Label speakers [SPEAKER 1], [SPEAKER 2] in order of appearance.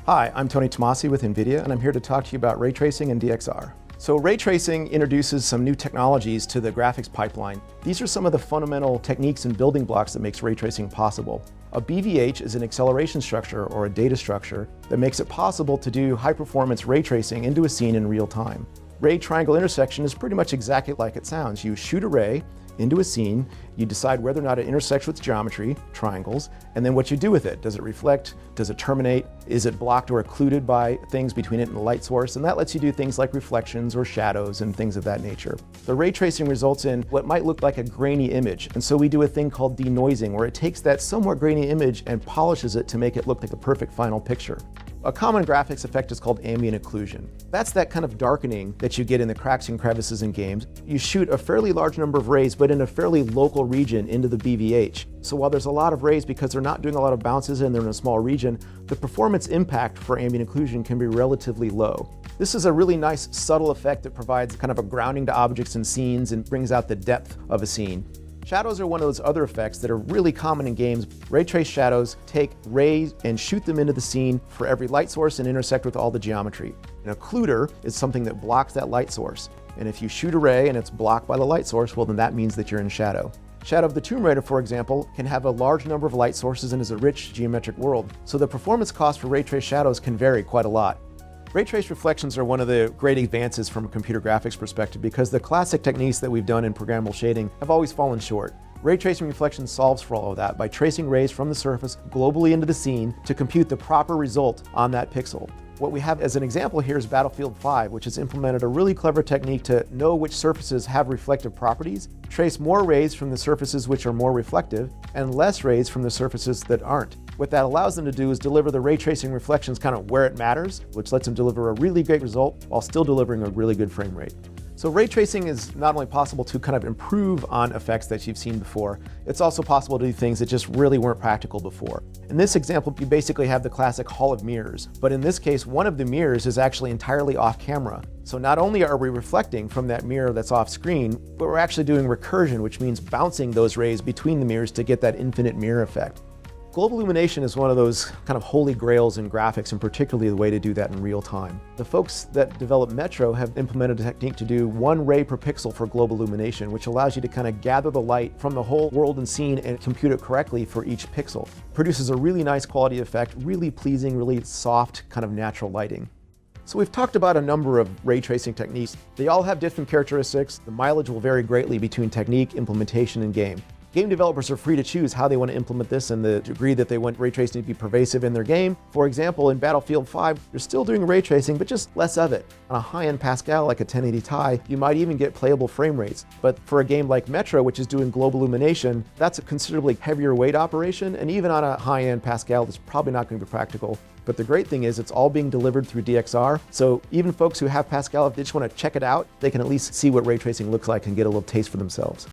[SPEAKER 1] Hi, I'm Tony Tomasi with NVIDIA, and I'm here to talk to you about ray tracing and DXR. So ray tracing introduces some new technologies to the graphics pipeline. These are some of the fundamental techniques and building blocks that makes ray tracing possible. A BVH is an acceleration structure or a data structure that makes it possible to do high-performance ray tracing into a scene in real time. Ray triangle intersection is pretty much exactly like it sounds. You shoot a ray into a scene, you decide whether or not it intersects with geometry, triangles, and then what you do with it. Does it reflect? Does it terminate? Is it blocked or occluded by things between it and the light source? And that lets you do things like reflections or shadows and things of that nature. The ray tracing results in what might look like a grainy image, and so we do a thing called denoising, where it takes that somewhat grainy image and polishes it to make it look like a perfect final picture. A common graphics effect is called ambient occlusion. That's that kind of darkening that you get in the cracks and crevices in games. You shoot a fairly large number of rays, but in a fairly local region into the BVH. So while there's a lot of rays, because they're not doing a lot of bounces and they're in a small region, the performance impact for ambient occlusion can be relatively low. This is a really nice subtle effect that provides kind of a grounding to objects and scenes and brings out the depth of a scene. Shadows are one of those other effects that are really common in games. Ray trace shadows take rays and shoot them into the scene for every light source and intersect with all the geometry. An occluder is something that blocks that light source. And if you shoot a ray and it's blocked by the light source, well then that means that you're in shadow. Shadow of the Tomb Raider, for example, can have a large number of light sources and is a rich geometric world. So the performance cost for ray trace shadows can vary quite a lot. Ray trace reflections are one of the great advances from a computer graphics perspective because the classic techniques that we've done in programmable shading have always fallen short. Ray tracing reflection solves for all of that by tracing rays from the surface globally into the scene to compute the proper result on that pixel. What we have as an example here is Battlefield 5, which has implemented a really clever technique to know which surfaces have reflective properties, trace more rays from the surfaces which are more reflective, and less rays from the surfaces that aren't. What that allows them to do is deliver the ray tracing reflections kind of where it matters, which lets them deliver a really great result while still delivering a really good frame rate. So ray tracing is not only possible to kind of improve on effects that you've seen before, it's also possible to do things that just really weren't practical before. In this example, you basically have the classic hall of mirrors, but in this case, one of the mirrors is actually entirely off camera. So not only are we reflecting from that mirror that's off screen, but we're actually doing recursion, which means bouncing those rays between the mirrors to get that infinite mirror effect. Global illumination is one of those kind of holy grails in graphics, and particularly the way to do that in real time. The folks that developed Metro have implemented a technique to do 1 ray per pixel for global illumination, which allows you to kind of gather the light from the whole world and scene and compute it correctly for each pixel. Produces a really nice quality effect, really pleasing, really soft kind of natural lighting. So we've talked about a number of ray tracing techniques. They all have different characteristics. The mileage will vary greatly between technique, implementation, and game. Game developers are free to choose how they want to implement this and the degree that they want ray tracing to be pervasive in their game. For example, in Battlefield 5, you're still doing ray tracing, but just less of it. On a high-end Pascal like a 1080 Ti, you might even get playable frame rates. But for a game like Metro, which is doing global illumination, that's a considerably heavier weight operation, and even on a high-end Pascal, it's probably not going to be practical. But the great thing is it's all being delivered through DXR, so even folks who have Pascal, if they just want to check it out, they can at least see what ray tracing looks like and get a little taste for themselves.